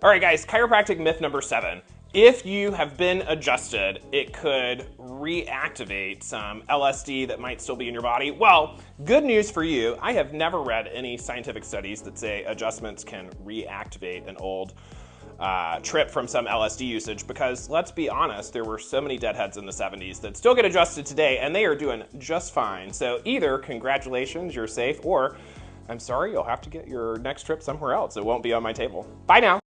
All right, guys, chiropractic myth number 7. If you have been adjusted, it could reactivate some LSD that might still be in your body. Well, good news for you. I have never read any scientific studies that say adjustments can reactivate an old trip from some LSD usage, because let's be honest, there were so many deadheads in the 70s that still get adjusted today, and they are doing just fine. So either congratulations, you're safe, or I'm sorry, you'll have to get your next trip somewhere else. It won't be on my table. Bye now.